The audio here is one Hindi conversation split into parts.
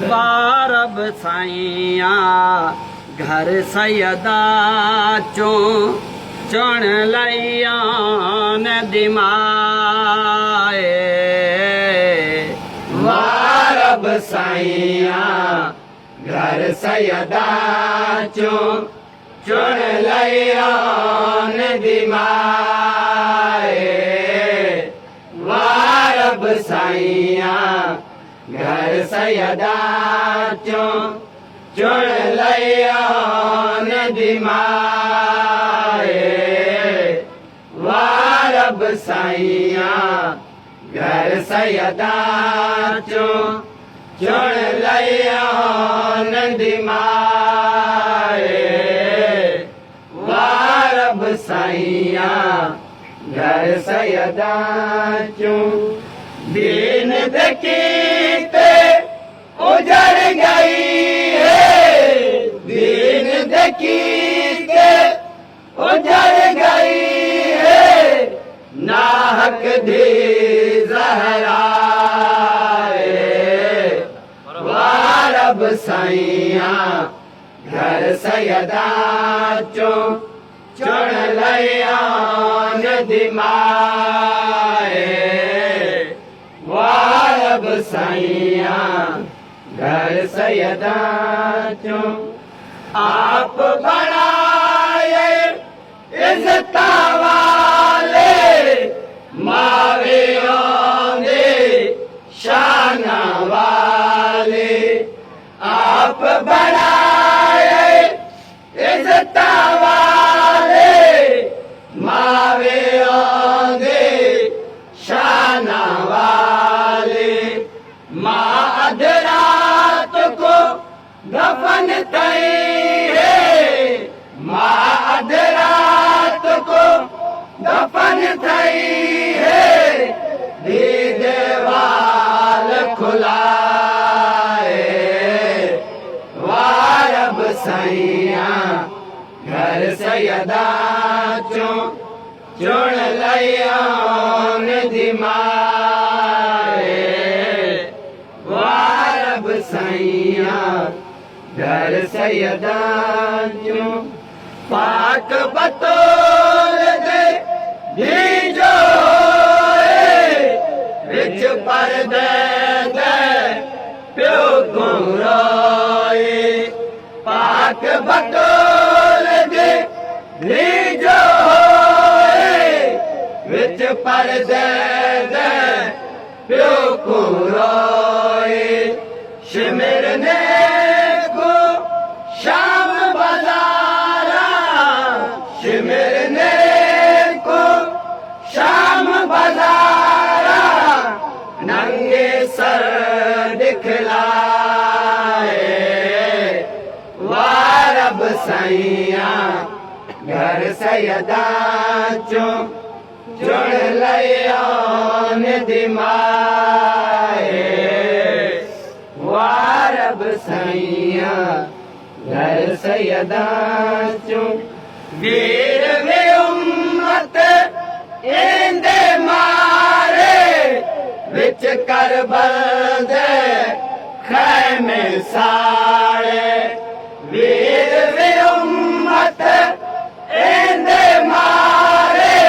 बारब साइया घर सैयदा चो चुन लैया दिमाए। वारब साइया घर सैयदा चो चुन लैया दिमाए। वारब साइया घर सैयदा चो चुन लैया दिमाए। वारब साइया घर सैयदा चो चुन लैया दिमाए। वारब साइया घर सैयदा चो दीन देखीते उजड़ गई है। दीन देखीते उजड़ गई है। नाहक धी ज़हराए। वारब साइया घर सैयदा चो चुन लैया दिमाए। वारब साइया घर सैयदा चो आप बनाए इज़्ज़त वाले। मावे आंदे शान वाले। आप बनाए इज़्ज़त वाले। मावे आंदे शान वाले। माँ अधरात को दफन तई है। माँ अधरात को दफन तई है। दीवाल खुलाए। वारब साइया घर सैयदा चो चुन लैया दिमाए। वारब साइया घर सैयदा चो पाक बतौल दे दीजो विच पर्दे दे प्यो को रोए। पाक बतौल दे दीजो विच पर्दे दे प्यो को रोए। शिमरने को शाम बाजारा। शिमरने को शाम बाजारा। नंगे सर दिखलाए। वारब साइया घर सैयदा चो चुन लैया दिमाए। वारब साइया घर सैयदा चो वीर में उम्मत इंदे मारे। विच करबल दे खैमे साड़े। वीर में उम्मत इंदे मारे।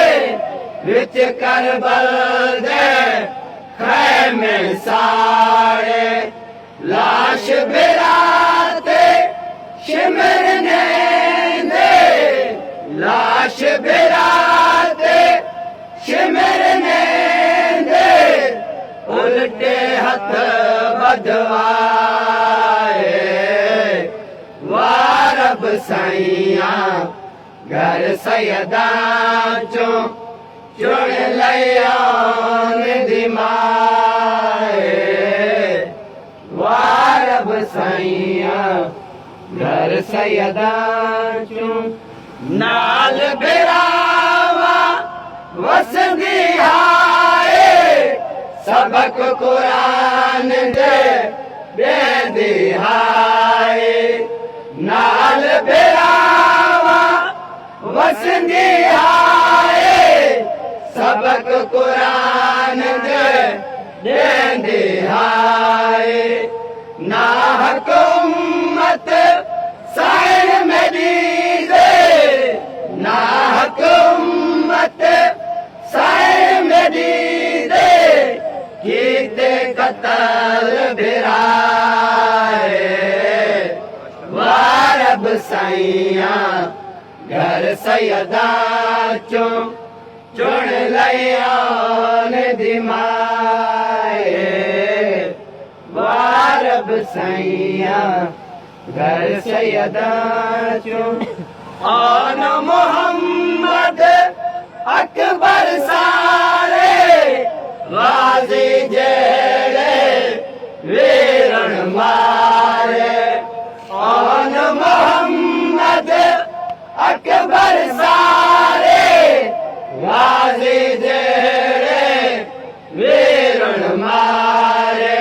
विच करबल दे खैमे साड़े। लाश बिराते शिमरने दे। लाश बिराते शिमरने दे। उल्टे हथ बधवाए। वारब साइया घर सैयदा चो चुन लैया दिमाए। वारब साइया घर सैयदा चो नाल बिरावा वसदी हाए। सबक कुरान दे बेदिहाए। नाल बिरावा वसदी हाए। सबक कुरान दे बेदिहाए। जड़ी दे कीते कतल बिराए वारब साइया घर सैयदा चो चुन लियान दिमाए वारब साइया घर सैयदा चो आन मोहम्मद अकबर सारे गाजी जेड़े वीरण मारे आन मोहम्मद अकबर सारे गाजी जेड़े वीरण मारे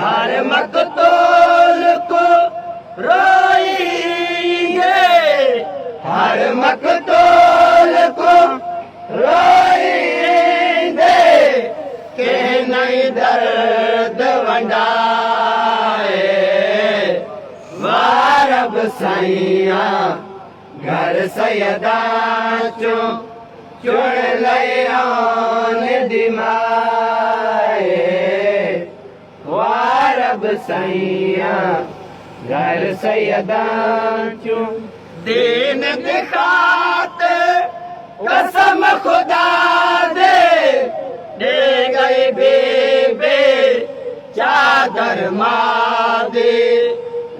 हर मकतूल को रोएंगे हर मकतूल को रोएंगे के नहीं दर्द वंडाए वारब साइया घर सैयदा चो चुन लियान दिमाए वारब साइया घर सैयदा चो दीन दिखात कसम खुदा दे गई बेबे चादर मादे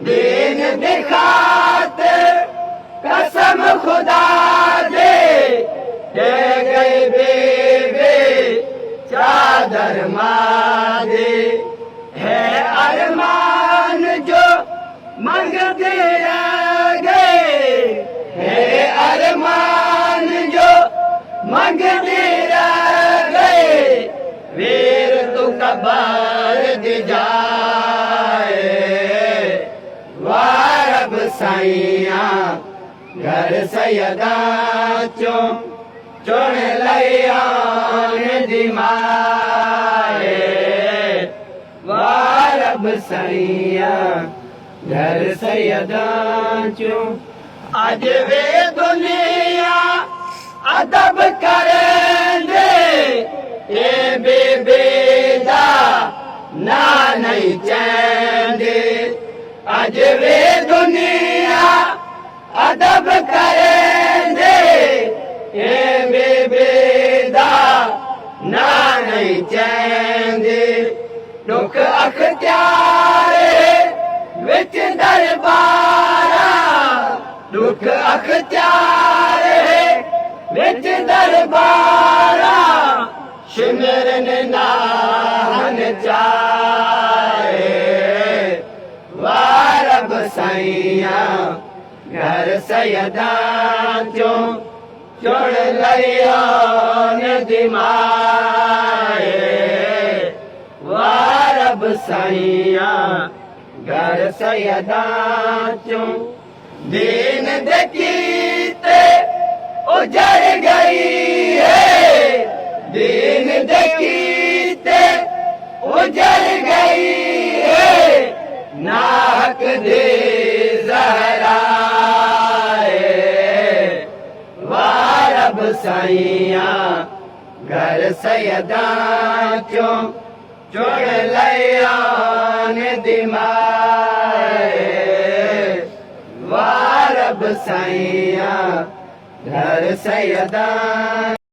दीन दिखात कसम खुदा दे गई बेबे चादर मादे है अरमान जो मंगते गए है अरमान जो मंगते गए वीर तू कबर दी जाए वारब साइया घर सैयदा चो चुन लियान दिमाए वारब साइया घर सैयदा चो आज वे दुनिया अदब करेंगे ये बेबेदा ना नहीं चैंदे आज वे दुनिया अदब करेंगे ये बेबेदा ना नहीं चैंदे दुख अख्तियारे विच दरबारा दुख अख्तियारे विच दरबारा सिमरन नाहन चाहे वारब साइया घर सैयदा चो चुन लियान दिमाए वारब साइया घर सैयदा चो दीन देखीते उजड़ गई है दीन देखीते उजड़ गई है नाहक दे जहराए वारब साइया घर सैयदा चो चुन लियान दिमाए वारब साइया घर सैयदा